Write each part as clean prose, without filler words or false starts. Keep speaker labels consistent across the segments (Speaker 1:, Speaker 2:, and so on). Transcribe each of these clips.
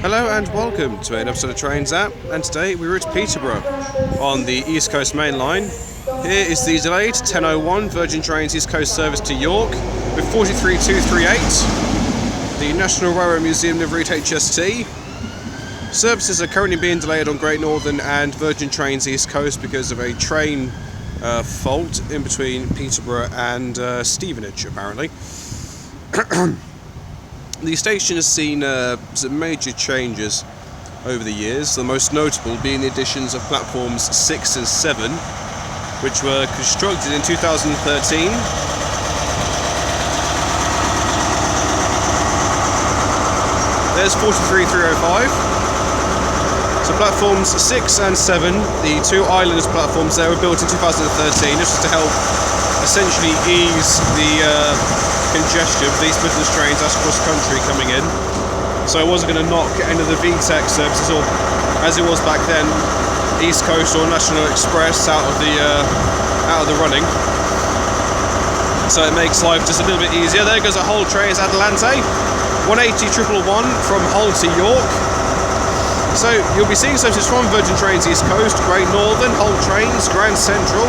Speaker 1: Hello and welcome to an episode of Trains App, and today we route to Peterborough on the East Coast Mainline. Here is the delayed 10:01 Virgin Trains East Coast service to York with 43238, the National Railway Museum liveried HST. Services are currently being delayed on Great Northern and Virgin Trains East Coast because of a train fault in between Peterborough and Stevenage, apparently. The station has seen some major changes over the years, the most notable being the additions of platforms 6 and 7, which were constructed in 2013. There's 43305. So platforms 6 and 7, the two islands platforms there, were built in 2013. This was to help essentially ease the congestion of these Midlands trains as cross country coming in. So I wasn't going to knock any of the VTEC services, or as it was back then, East Coast or National Express out of the running. So it makes life just a little bit easier. There goes a Hull train, it's Adelante, 180 111 from Hull to York. So you'll be seeing services from Virgin Trains East Coast, Great Northern, Hull Trains, Grand Central,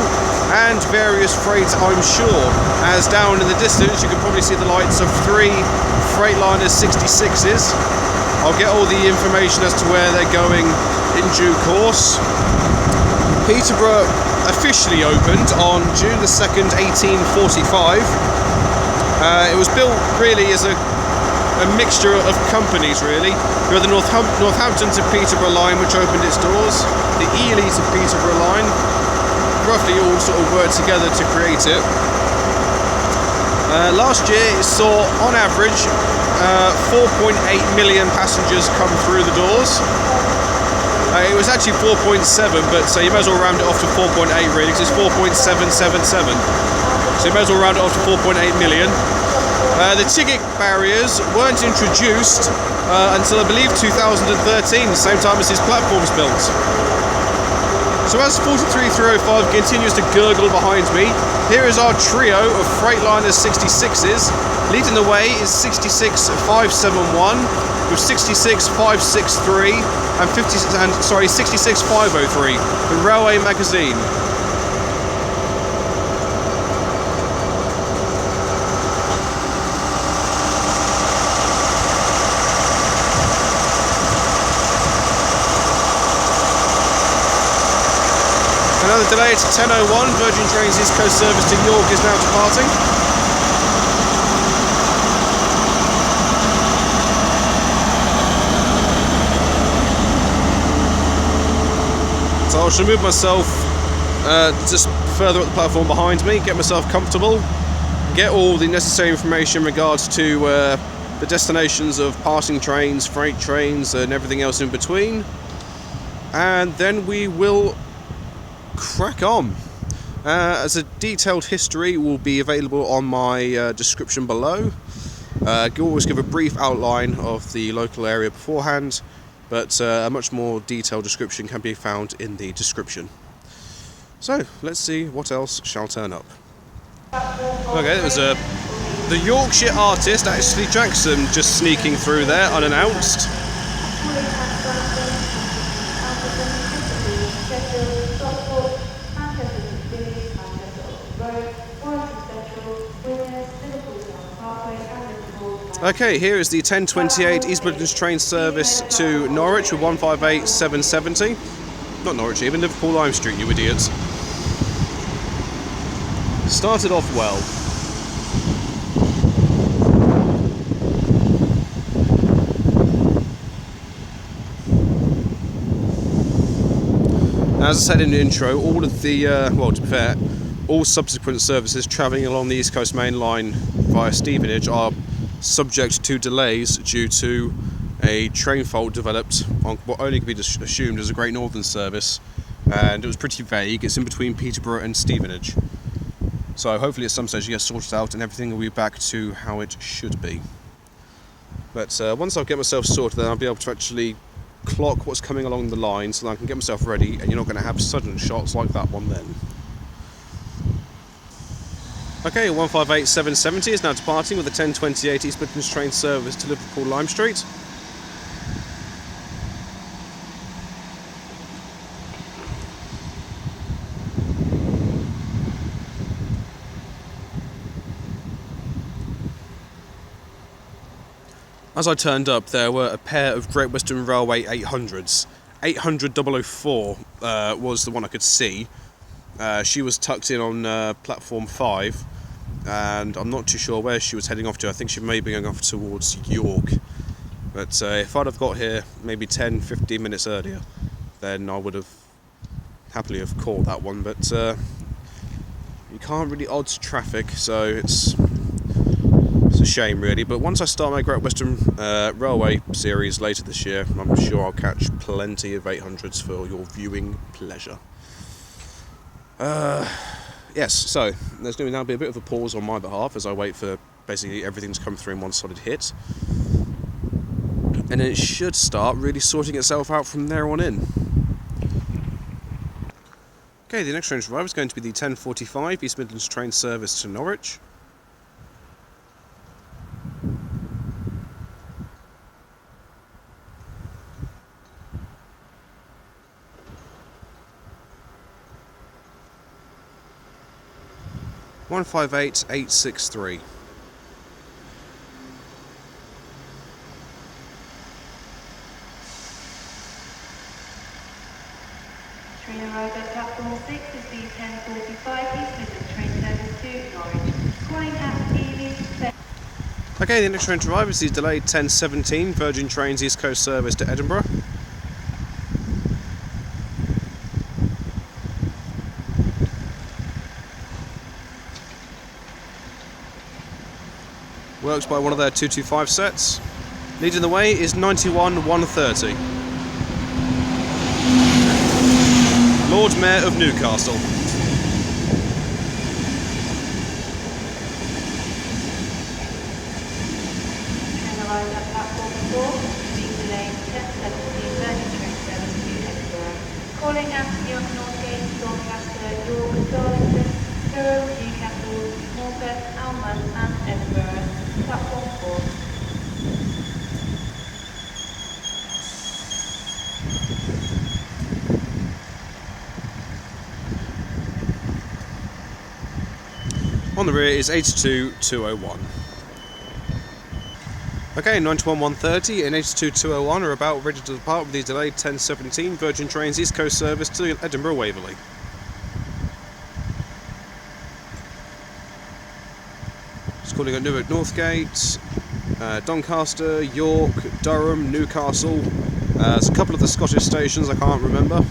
Speaker 1: and various freights, I'm sure. As down in the distance you can probably see the lights of 3 Freightliner 66s. I'll get all the information as to where they're going in due course. Peterborough officially opened on June the 2nd, 1845. It was built really as a mixture of companies, really. You have the Northampton to Peterborough Line, which opened its doors, the Ely to Peterborough Line, roughly all sort of worked together to create it. Last year it saw, on average, 4.8 million passengers come through the doors. It was actually 4.7, but so you may as well round it off to 4.8 really, because it's 4.777. So you may as well round it off to 4.8 million. The ticket barriers weren't introduced until I believe 2013, the same time as these platforms built. So as 43305 continues to gurgle behind me, here is our trio of Freightliner 66s. Leading the way is 66571 with 66563 and 66503, the Railway magazine. Another delay to 10:01, Virgin Trains East Coast service to York is now departing. So I shall move myself just further up the platform behind me, get myself comfortable, get all the necessary information in regards to the destinations of passing trains, freight trains and everything else in between, and then we will crack on. As a detailed history will be available on my description below. Always give a brief outline of the local area beforehand, but a much more detailed description can be found in the description. So let's see what else shall turn up. Okay, it was the Yorkshire artist Ashley Jackson just sneaking through there unannounced. Okay, here is the 10:28 East Midlands train service to Norwich with 158770. Not Norwich even, Liverpool Lime Street, you idiots. Started off well. As I said in the intro, all of the, well, to be fair, all subsequent services travelling along the East Coast Mainline via Stevenage are subject to delays due to a train fault developed on what only can be assumed as a Great Northern service, and it was pretty vague. It's in between Peterborough and Stevenage, so hopefully at some stage it gets sorted out and everything will be back to how it should be. But once I get myself sorted, then I'll be able to actually clock what's coming along the line so that I can get myself ready, and you're not going to have sudden shots like that one then. Okay, 158770 is now departing with the 10:28 East Midlands train service to Liverpool Lime Street. As I turned up, there were a pair of Great Western Railway 800s. 800-004 was the one I could see. She was tucked in on platform 5, and I'm not too sure where she was heading off to. I think she may be going off towards York. But if I'd have got here maybe 10-15 minutes earlier, then I would have happily have caught that one. But you can't really odds traffic, so it's a shame really. But once I start my Great Western Railway series later this year, I'm sure I'll catch plenty of 800s for your viewing pleasure. Yes, so there's going to now be a bit of a pause on my behalf as I wait for basically everything to come through in one solid hit, and then it should start really sorting itself out from there on in. Okay, the next train to arrive is going to be the 10:45 East Midlands train service to Norwich. One 158-863.
Speaker 2: Train arrived at platform 6 is the 10:45 East Midlands train service to Norwich. Calling at Ely.
Speaker 1: Okay, the next train to arrive is the delayed 10:17 Virgin Trains East Coast service to Edinburgh. Works by one of their 225 sets. Leading the way is 91-130. Lord Mayor of Newcastle.
Speaker 2: Train arrived at platform 4, being delayed 10:17 Virgin train service to Edinburgh. Calling at Young Northgate, Doncaster, York, Darlington, Durham, Newcastle, Morpeth, Almond and Edinburgh. Platform 4.
Speaker 1: On the rear is 82-201. Okay, 91-130 and 82-201 are about ready to depart with the delayed 10:17 Virgin Trains East Coast service to Edinburgh Waverley. Just calling at Newark Northgate, Doncaster, York, Durham, Newcastle. There's a couple of the Scottish stations I can't remember,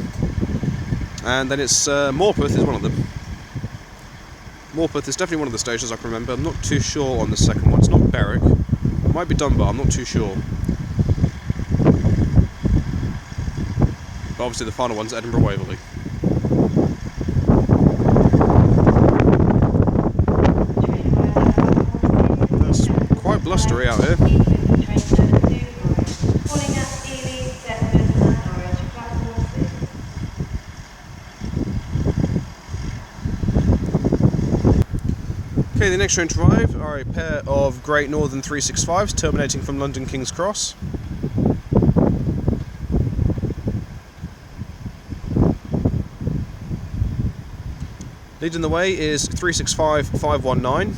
Speaker 1: and then it's Morpeth is one of them. Morpeth is definitely one of the stations I can remember. I'm not too sure on the second one. It's not Berwick. It might be Dunbar. I'm not too sure. But obviously the final one's Edinburgh Waverley. It's quite blustery out here. Okay, the next train to arrive are a pair of Great Northern 365s terminating from London King's Cross. Leading the way is 365-519.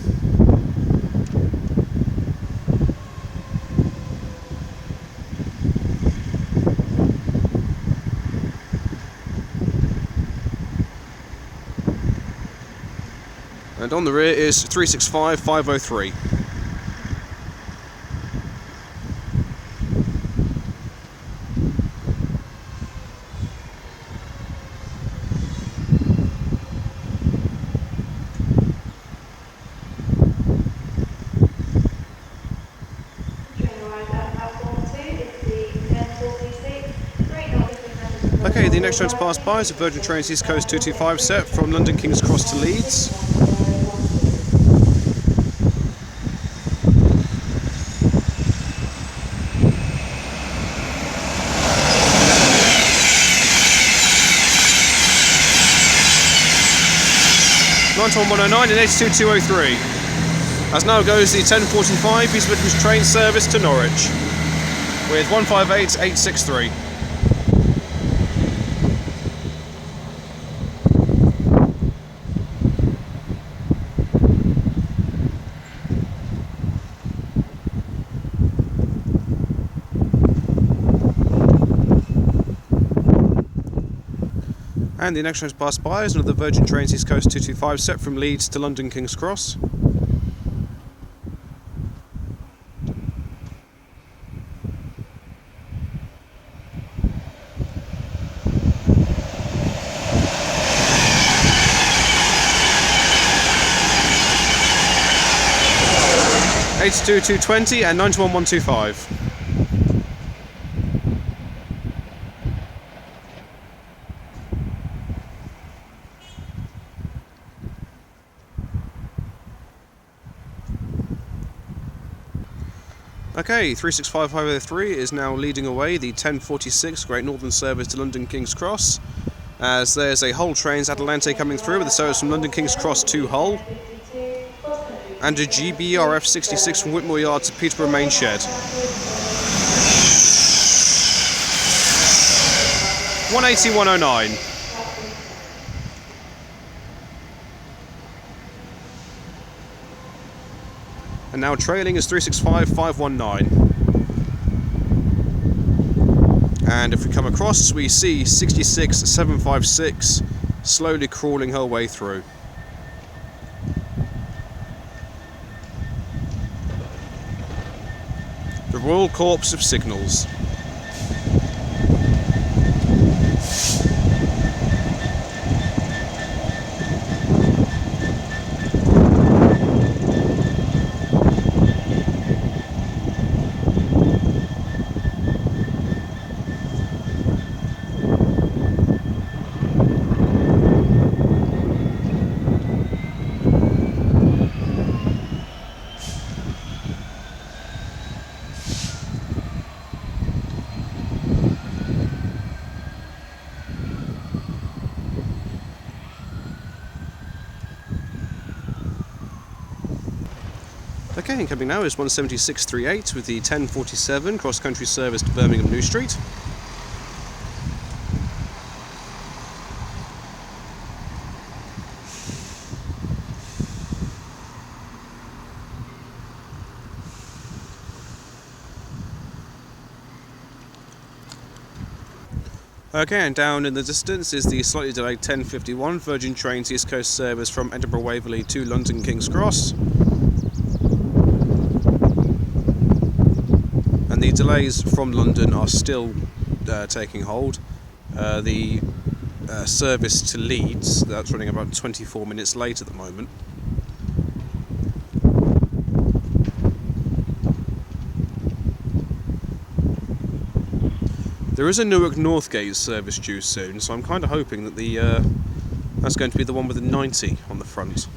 Speaker 1: And on the rear is 365-503. Okay, the next train to pass by is a Virgin Trains East Coast 225 set from London King's Cross to Leeds. On 109 and 82-203. As now goes the 10:45 East Midlands train service to Norwich with 158-863. And the next train to pass by is another Virgin Trains East Coast 225 set from Leeds to London King's Cross. '82 220 and 91 125. Okay, 365 Highway 3 is now leading away the 1046 Great Northern service to London King's Cross, as there's a Hull Trains Adelante coming through with a service from London King's Cross to Hull, and a GBRF 66 from Whitmore Yard to Peterborough Main Shed. 180 109. And now trailing is 365 519. And if we come across, we see 66 756 slowly crawling her way through. The Royal Corps of Signals. Okay, incoming now is 17638 with the 1047 cross-country service to Birmingham New Street. Okay, and down in the distance is the slightly delayed 1051 Virgin Trains East Coast service from Edinburgh Waverley to London King's Cross. And the delays from London are still taking hold. The service to Leeds, that's running about 24 minutes late at the moment. There is a Newark Northgate service due soon, so I'm kind of hoping that that's going to be the one with the 90 on the front.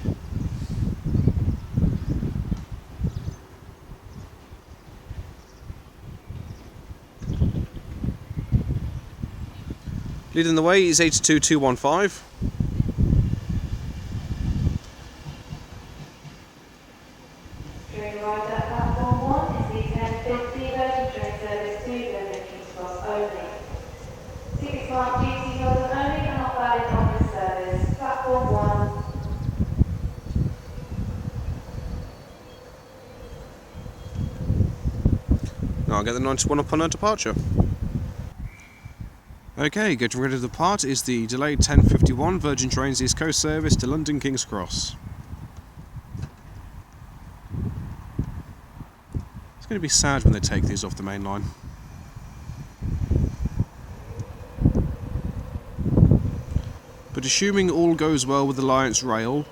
Speaker 1: Leading the way is 82215.
Speaker 2: During arrival at platform 1 is the 1050 Virgin train service to London King's Cross only. Tickets marked duty held only and not valid on this service. Platform 1.
Speaker 1: Now I'll get the 91 upon our departure. Okay, getting ready to depart is the delayed 1051 Virgin Trains East Coast service to London King's Cross. It's going to be sad when they take these off the main line. But assuming all goes well with Alliance Rail,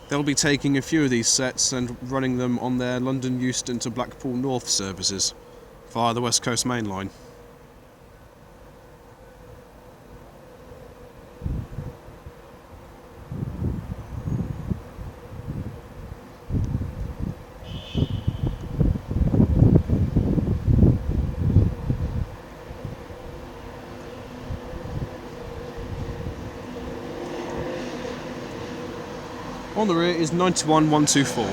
Speaker 1: they'll be taking a few of these sets and running them on their London Euston to Blackpool North services via the West Coast Mainline. On the rear is 91 124.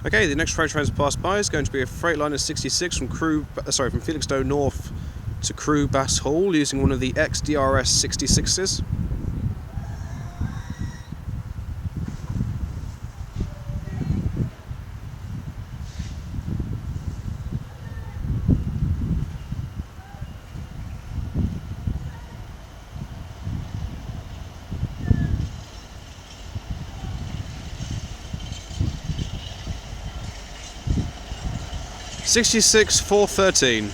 Speaker 1: Okay, the next freight train to pass by is going to be a Freightliner 66 from Felixstowe North to Crewe Bass Hall using one of the ex-DRS 66s. '66 413.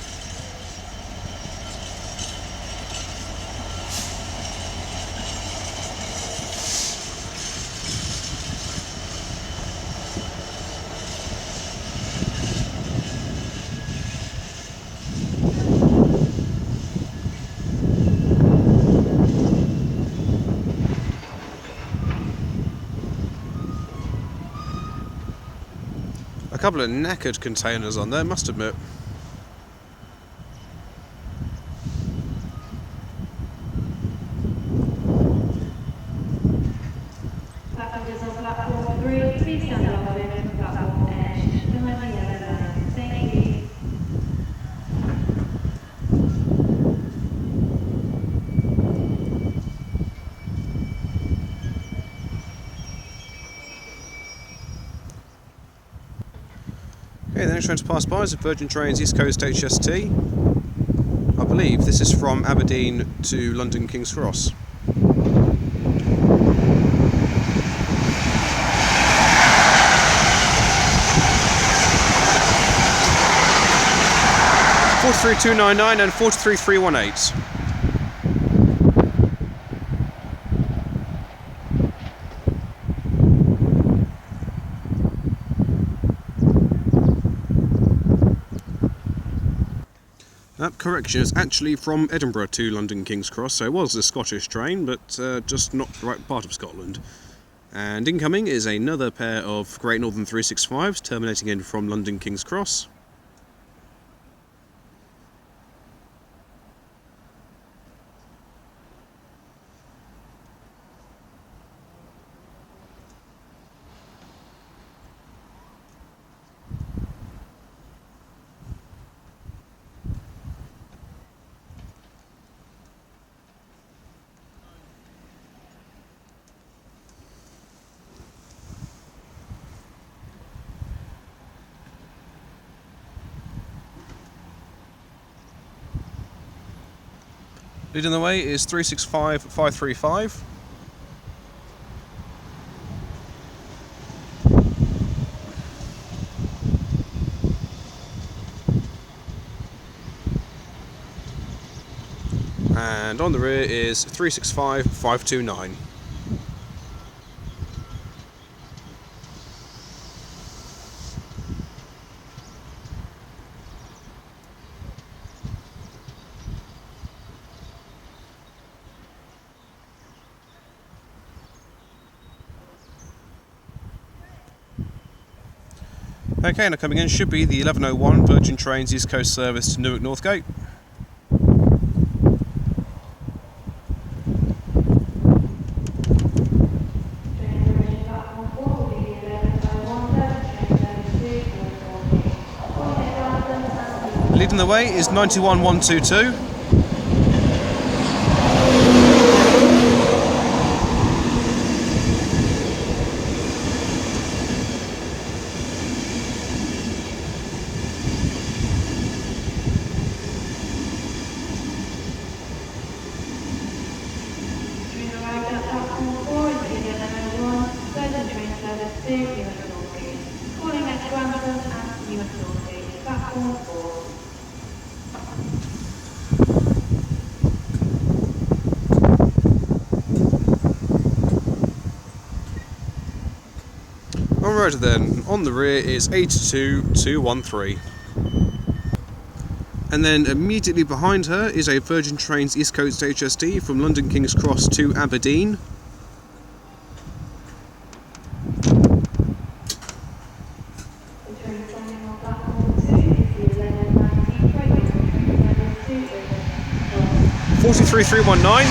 Speaker 1: A couple of knackered containers on there, must admit.
Speaker 2: Passengers on platform 3, please stand off from platform edge behind the yellow line. Thank you.
Speaker 1: Okay, the next train to pass by is a Virgin Trains East Coast HST. I believe this is from Aberdeen to London King's Cross. '43299 and '43318. Correction, it's actually from Edinburgh to London King's Cross, so it was a Scottish train, but just not the right part of Scotland. And incoming is another pair of Great Northern 365s terminating in from London King's Cross. Leading the way is 365535. And on the rear is 365529. Okay, now coming in should be the 1101 Virgin Trains East Coast service to Newark Northgate. Leading the way is 91122.
Speaker 2: Calling at London and Peterborough platform 4.
Speaker 1: Alright then, on the rear is 82213. And then immediately behind her is a Virgin Trains East Coast HST from London King's Cross to Aberdeen.
Speaker 2: The train standing on platform 2 is the 1119 Freightliner train
Speaker 1: 43319.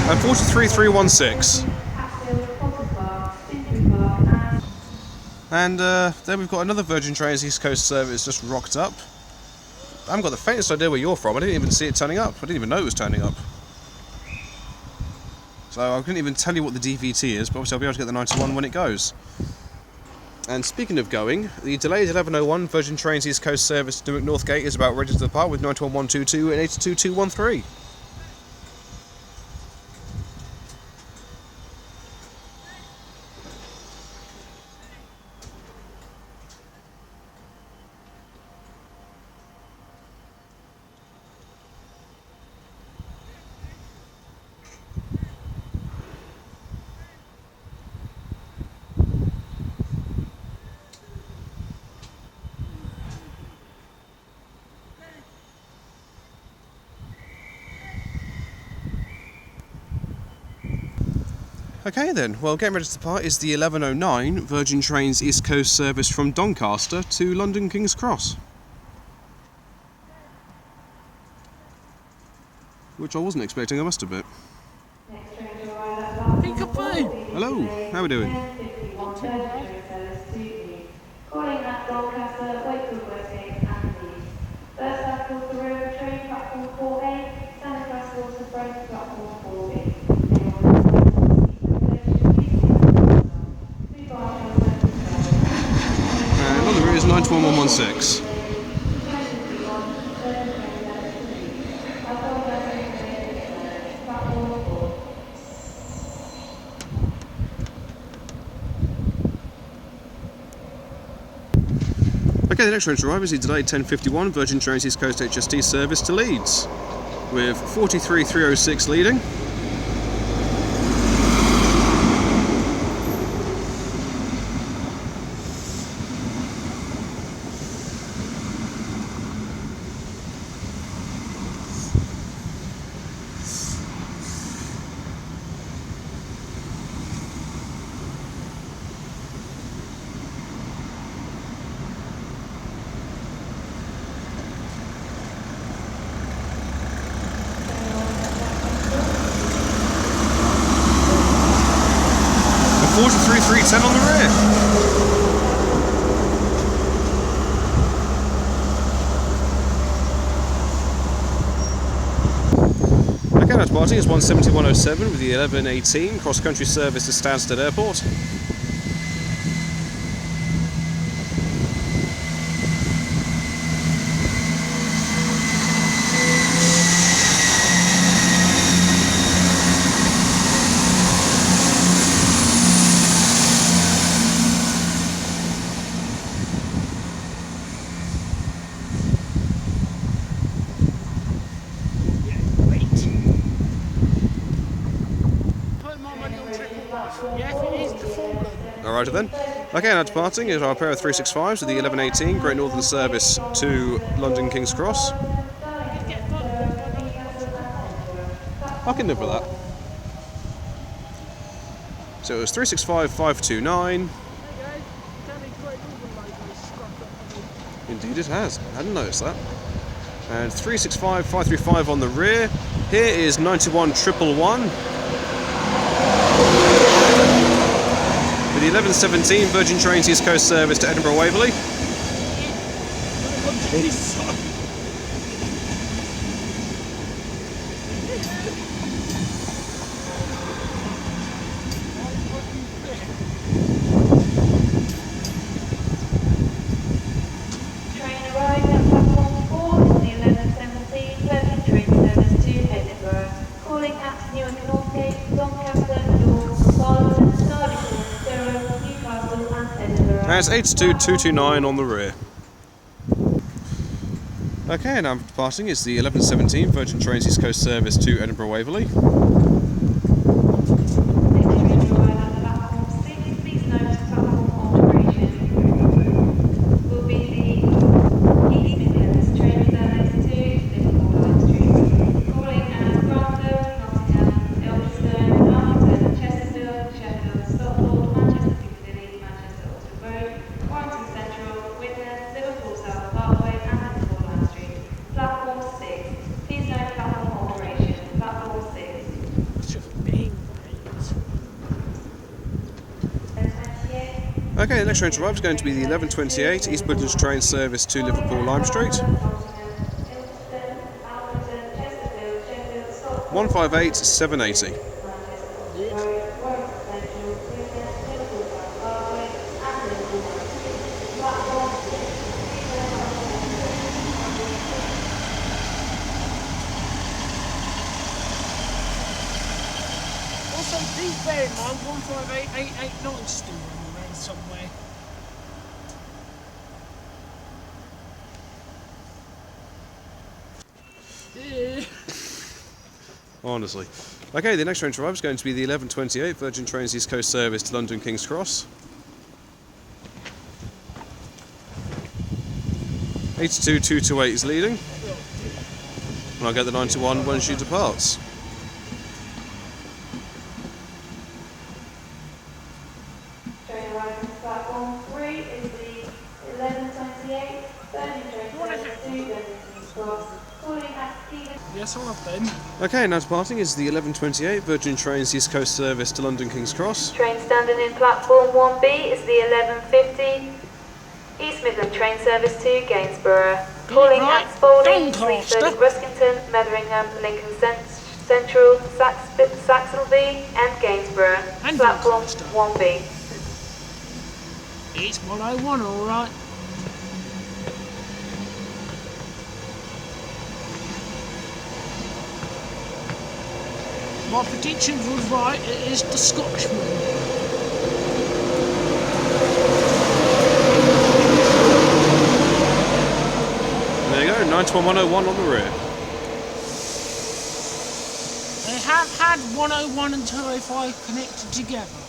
Speaker 1: And 43316. And then we've got another Virgin Trains East Coast service just rocked up. I haven't got the faintest idea where you're from. I didn't even see it turning up. I didn't even know it was turning up. So I couldn't even tell you what the DVT is, but obviously I'll be able to get the 91 when it goes. And speaking of going, the delayed 1101 Virgin Trains East Coast service to Newark Northgate is about ready to depart with 91122 and 82213. Okay then, well, getting ready to depart is the 1109 Virgin Trains East Coast service from Doncaster to London King's Cross. Which I wasn't expecting, I must admit. Hello, how are we doing?
Speaker 2: Calling at Doncaster, Wakefield Westgate and Leeds. First up was the railway train, platform 4A, standard class was the freight, platform 4B.
Speaker 1: And on the route is 92116. Okay, the next train to arrive is the delayed 1051 Virgin Trains East Coast HST service to Leeds, with 43306 leading. And 43310 on the rear. Okay, that party is 17107 with the 1118 cross-country service to Stansted Airport. Alright then. Okay, now departing is our pair of 365s with the 1118 Great Northern service to London King's Cross. I can live with that. So it was 365-529. Indeed it has. I hadn't noticed that. And 365-535 on the rear. Here is 91111. With the 1117 Virgin Trains East Coast service to Edinburgh Waverley.
Speaker 2: Train arrived at platform 4 in the 1117 Virgin Train service to Edinburgh. Calling at Newark Northgate, Doncaster, York, Spalding, Newcastle and Edinburgh.
Speaker 1: That's 82229 on the rear. Okay, now departing is the 1117 Virgin Trains East Coast service to Edinburgh Waverley.
Speaker 2: Next train to arrive at platform 6, please note platform alteration will be the East Midlands train service to Liverpool Line Street. Calling at Grantham, Nottingham, Elphinstone, Arlington, Chesterfield, Sheffield, Stockport, Manchester Piccadilly, Manchester Oxford Road, Warrington Central, Widnes, Liverpool South Parkway and Liverpool Line Street. Platform 6. Please note platform alteration. Platform 6.
Speaker 1: Okay, the next train to arrive is going to be the 11:28 East Midlands train service to Liverpool Lime Street. 158,780.
Speaker 3: Also, please bear in mind 158,889 still running around somewhere.
Speaker 1: Honestly. Okay, the next train to arrive is going to be the 11:28 Virgin Trains East Coast service to London King's Cross. 82,228 is leading. And I'll get the 91 when she departs.
Speaker 2: Train arriving at platform 3 is the 11:28 Birmingham train service to London King's Cross. Calling at Stephen.
Speaker 3: Yes, I have been.
Speaker 1: Okay, now departing is the 11:28 Virgin Trains East Coast service to London King's Cross.
Speaker 2: Train standing in platform 1B is the 11:50 East Midland train service to Gainsborough. Calling
Speaker 3: right,
Speaker 2: at Spalding,
Speaker 3: Doncaster.
Speaker 2: Sleaford, Ruskington, Metheringham, Lincoln Central, Saxelby and Gainsborough.
Speaker 3: And
Speaker 2: Platform
Speaker 3: Doncaster.
Speaker 2: 1B.
Speaker 3: It's 101, alright. My predictions was right, it is the Scotchman.
Speaker 1: There you go, 91,101 on the rear.
Speaker 3: They have had 101 and 205 connected together.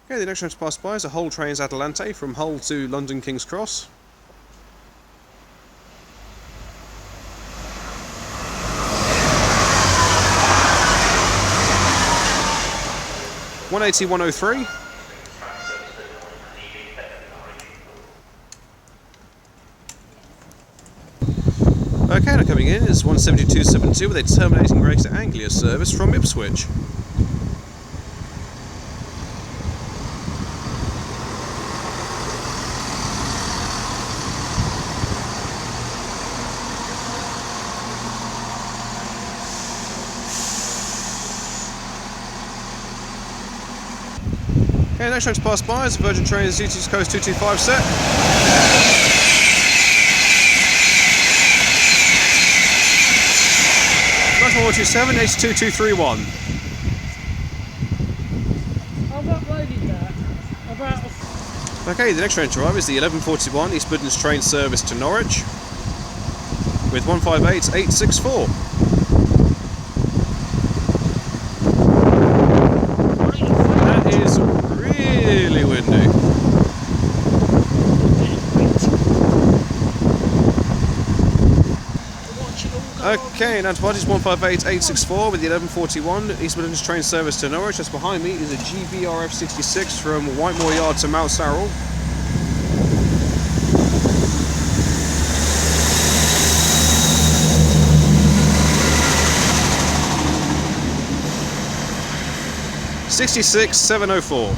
Speaker 1: Okay, the next train to pass by is a Hull Trains Adelante from Hull to London King's Cross. (180,103). Okay, now coming in is 172.72 with a terminating race to Anglia service from Ipswich. Okay, next train to pass by is the Virgin Trains East Coast 225 set. That's 127, 82231.
Speaker 3: I've uploaded that. About
Speaker 1: Okay, the next train to arrive is the 11:41 East Midlands train service to Norwich with 158,864. That is really windy. Okay, now to party is 158,864 with the 11:41 East Midlands train service to Norwich. Just behind me is a GBRF 66 from Whitemore Yard to Mount Sarrel. (66,704).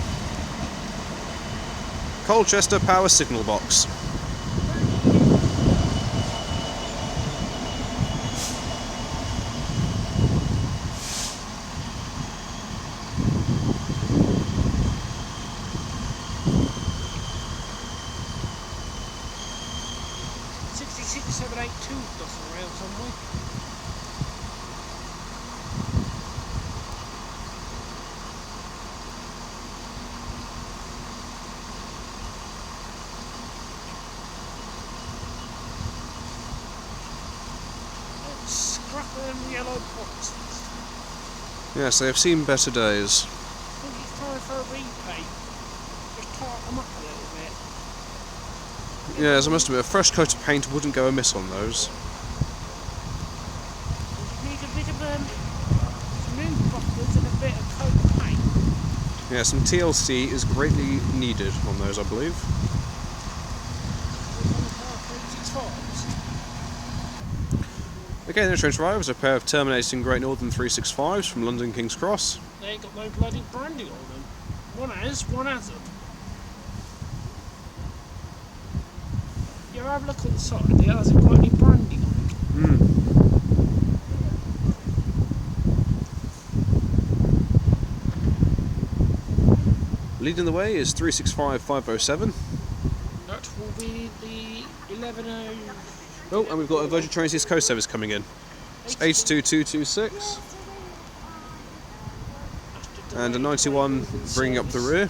Speaker 1: Colchester Power Signal Box.
Speaker 3: around somewhere. Scrap them yellow pots.
Speaker 1: Yes, they have seen better days.
Speaker 3: I think it's time for a repaint. Just tart them up a little bit.
Speaker 1: Yes, I must admit, a fresh coat of paint wouldn't go amiss on those.
Speaker 3: You need a bit of smooth buffers and a bit of coat paint.
Speaker 1: Yeah, some TLC is greatly needed on those, I believe. Okay, the next train to arrive is a pair of terminating Great Northern 365s from London King's Cross.
Speaker 3: They ain't got no bloody branding on them. One has, one hasn't. You have a look on the side, it hasn't got any branding on it.
Speaker 1: Leading the way is 365507.
Speaker 3: That will be the 110.
Speaker 1: Oh, and we've got a Virgin Trains East Coast service coming in. It's 82226. And a 91 bringing up the rear.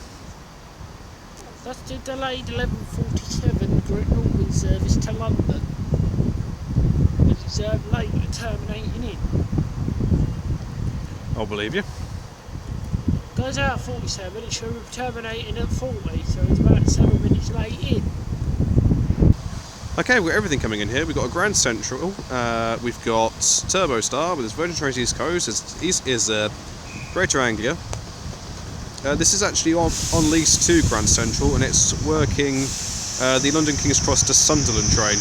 Speaker 3: That's the delayed 1147 Great Northern service to London. Which is later terminating in.
Speaker 1: I'll believe you.
Speaker 3: Goes out at 47, it should be terminating at 40, so it's about 7 minutes late in.
Speaker 1: Okay, we've got everything coming in here. We've got a Grand Central, we've got Turbo Star with its Virgin Trains East Coast, is Greater Anglia. This is actually on lease to Grand Central, and it's working the London King's Cross to Sunderland train.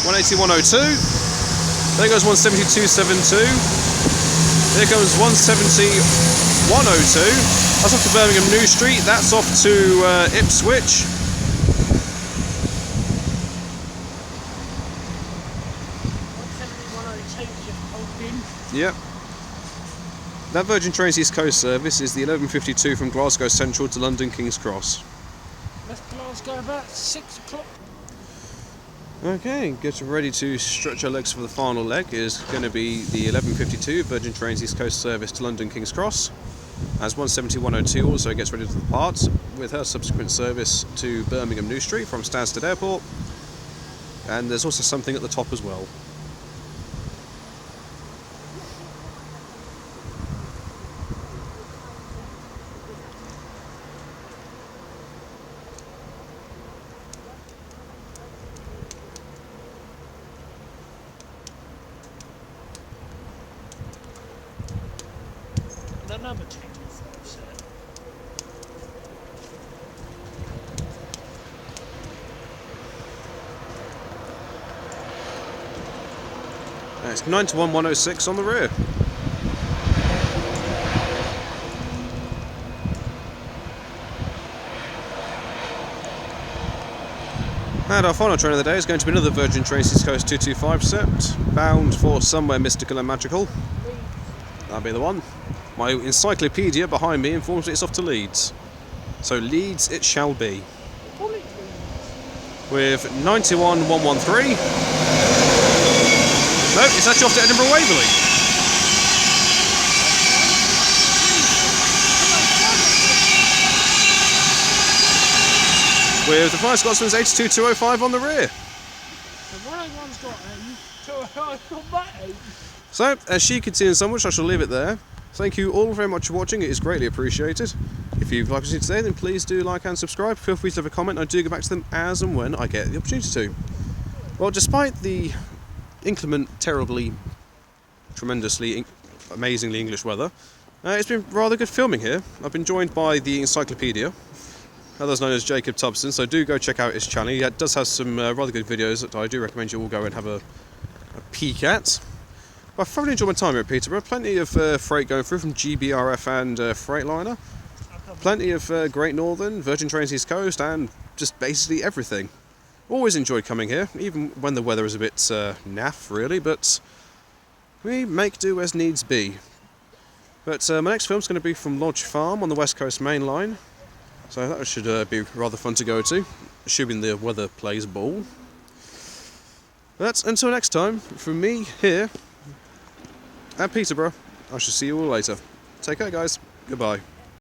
Speaker 1: (180-102). There goes 172-72. There comes 170-102. That's off to Birmingham New Street. That's off to Ipswich. Yep. That Virgin Trains East Coast service is the 1152 from Glasgow Central to London King's Cross.
Speaker 3: Left Glasgow about 6 o'clock.
Speaker 1: Okay, getting ready to stretch our legs for the final leg is going to be the 1152 Virgin Trains East Coast service to London King's Cross, as 170-102 also gets ready to depart with her subsequent service to Birmingham New Street from Stansted Airport, and there's also something at the top as well.
Speaker 3: Another 225 set.
Speaker 1: It's 91-106 on the rear. And our final train of the day is going to be another Virgin Trains East Coast 225 set, bound for somewhere mystical and magical. That'll be the one. My encyclopedia behind me informs me it's off to Leeds. So Leeds it shall be. With 91-113. No, it's actually off to Edinburgh Waverley. With the Flying Scotsman's 82205 on the rear.
Speaker 3: So 101's got A, 205's got that A.
Speaker 1: So, as she can see in so much, I shall leave it there. Thank you all very much for watching, it is greatly appreciated. If you've liked what you've seen today, then please do like and subscribe. Feel free to leave a comment, I do get back to them as and when I get the opportunity to. Well, despite the inclement, terribly, tremendously, amazingly English weather, it's been rather good filming here. I've been joined by the Encyclopedia, otherwise known as Jacob Tubson, so do go check out his channel. He does have some rather good videos that I do recommend you all go and have a peek at. I've thoroughly enjoyed my time here at Peterborough. Plenty of freight going through from GBRF and Freightliner. Plenty of Great Northern, Virgin Trains East Coast, and just basically everything. Always enjoyed coming here, even when the weather is a bit naff, really, but we make do as needs be. But my next film's going to be from Lodge Farm on the West Coast Mainline, so that should be rather fun to go to, assuming the weather plays ball. But until next time, from me here at Peterborough, I shall see you all later. Take care, guys. Goodbye.